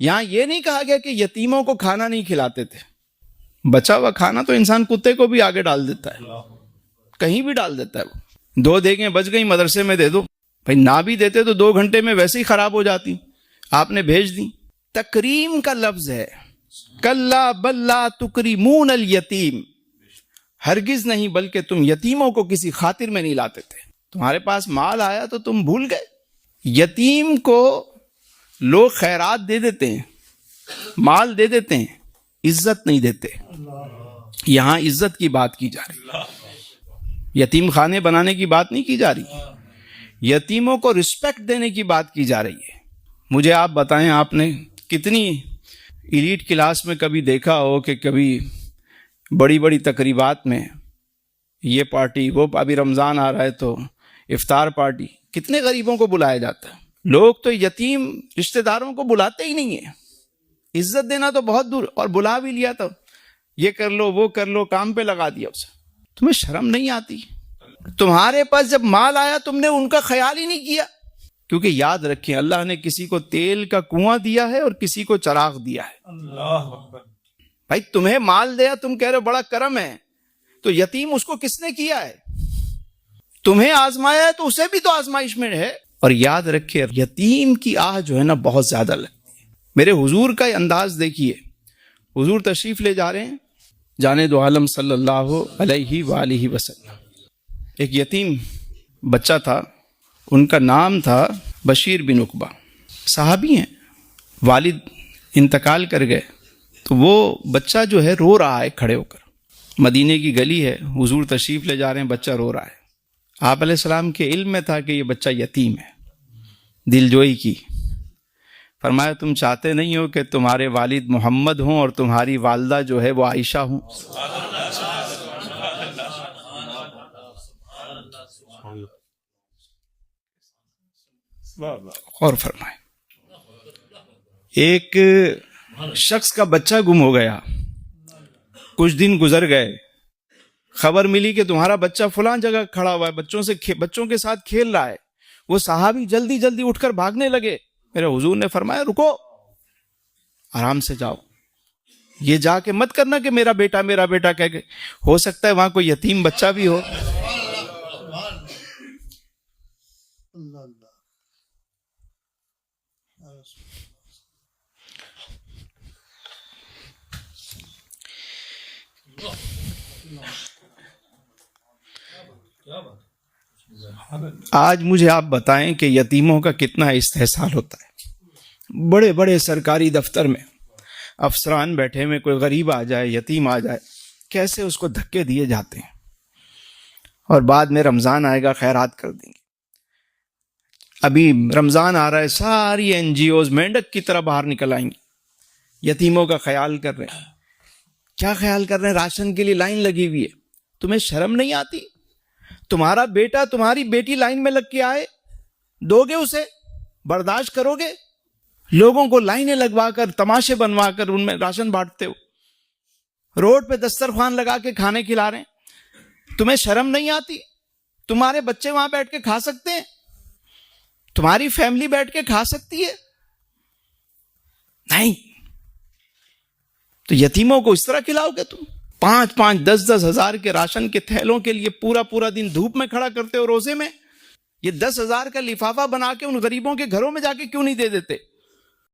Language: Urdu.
یہاں یہ نہیں کہا گیا کہ یتیموں کو کھانا نہیں کھلاتے تھے. بچا ہوا کھانا تو انسان کتے کو بھی آگے ڈال دیتا ہے, کہیں بھی ڈال دیتا ہے. وہ 2 دیگیں بچ گئی مدرسے میں دے دو. بھائی نہ بھی دیتے تو 2 گھنٹے میں ویسے ہی خراب ہو جاتی, آپ نے بھیج دی. تکریم کا لفظ ہے, کلا بل لا تکریمون الیتیم, ہرگز نہیں بلکہ تم یتیموں کو کسی خاطر میں نہیں لاتے تھے. تمہارے پاس مال آیا تو تم بھول گئے. یتیم کو لوگ خیرات دے دیتے ہیں, مال دے دیتے ہیں, عزت نہیں دیتے. یہاں عزت کی بات کی جا رہی, یتیم خانے بنانے کی بات نہیں کی جا رہی, یتیموں کو رسپیکٹ دینے کی بات کی جا رہی ہے. مجھے آپ بتائیں, آپ نے کتنی ایلیٹ کلاس میں کبھی دیکھا ہو کہ کبھی بڑی بڑی تقریبات میں یہ پارٹی وہ, ابھی رمضان آ رہا ہے تو افطار پارٹی, کتنے غریبوں کو بلایا جاتا ہے. لوگ تو یتیم رشتہ داروں کو بلاتے ہی نہیں ہیں. عزت دینا تو بہت دور, اور بلا بھی لیا تو یہ کر لو وہ کر لو, کام پہ لگا دیا اسے. تمہیں شرم نہیں آتی؟ تمہارے پاس جب مال آیا تم نے ان کا خیال ہی نہیں کیا. کیونکہ یاد رکھیں, اللہ نے کسی کو تیل کا کنواں دیا ہے اور کسی کو چراغ دیا ہے. اللہ اکبر. بھائی تمہیں مال دیا, تم کہہ رہے ہو بڑا کرم ہے, تو یتیم اس کو کس نے کیا ہے؟ تمہیں آزمایا ہے تو اسے بھی تو آزمائش میں ہے. اور یاد رکھے, یتیم کی آہ جو ہے نا بہت زیادہ لگتی ہے. میرے حضور کا انداز دیکھیے, حضور تشریف لے جا رہے ہیں, جانے دو عالم صلی اللہ علیہ وآلہ وسلم. ایک یتیم بچہ تھا, ان کا نام تھا بشیر بن عقبہ, صحابی ہیں. والد انتقال کر گئے تو وہ بچہ جو ہے رو رہا ہے کھڑے ہو کر. مدینے کی گلی ہے, حضور تشریف لے جا رہے ہیں, بچہ رو رہا ہے. آپ علیہ السلام کے علم میں تھا کہ یہ بچہ یتیم ہے, دل جوئی کی. فرمایا تم چاہتے نہیں ہو کہ تمہارے والد محمد ہوں اور تمہاری والدہ جو ہے وہ عائشہ ہوں؟ اور فرمائے, ایک شخص کا بچہ گم ہو گیا, کچھ دن گزر گئے, خبر ملی کہ تمہارا بچہ فلاں جگہ کھڑا ہوا ہے, بچوں کے ساتھ کھیل رہا ہے. وہ صحابی جلدی جلدی اٹھ کر بھاگنے لگے. میرے حضور نے فرمایا رکو, آرام سے جاؤ, یہ جا کے مت کرنا کہ میرا بیٹا کہہ کے, ہو سکتا ہے وہاں کوئی یتیم بچہ بھی ہو. آج مجھے آپ بتائیں کہ یتیموں کا کتنا استحصال ہوتا ہے. بڑے بڑے سرکاری دفتر میں افسران بیٹھے میں, کوئی غریب آ جائے, یتیم آ جائے, کیسے اس کو دھکے دیے جاتے ہیں, اور بعد میں رمضان آئے گا خیرات کر دیں گے. ابھی رمضان آ رہا ہے, ساری NGOs مینڈک کی طرح باہر نکل آئیں گی, یتیموں کا خیال کر رہے ہیں. کیا خیال کر رہے ہیں؟ راشن کے لیے لائن لگی ہوئی ہے. تمہیں شرم نہیں آتی؟ تمہارا بیٹا تمہاری بیٹی لائن میں لگ کے آئے, دو گے اسے؟ برداشت کرو گے؟ لوگوں کو لائنیں لگوا کر, تماشے بنوا کر ان میں راشن بانٹتے ہو, روڈ پہ دسترخوان لگا کے کھانے کھلا رہے ہیں. تمہیں شرم نہیں آتی؟ تمہارے بچے وہاں بیٹھ کے کھا سکتے ہیں؟ تمہاری فیملی بیٹھ کے کھا سکتی ہے؟ نہیں. تو یتیموں کو اس طرح کھلاؤ گے تم؟ 5-5, 10-10 ہزار کے راشن کے تھیلوں کے لیے پورا دن دھوپ میں کھڑا کرتے ہو روزے میں. یہ 10,000 کا لفافہ بنا کے ان غریبوں کے گھروں میں جا کے کیوں نہیں دے دیتے؟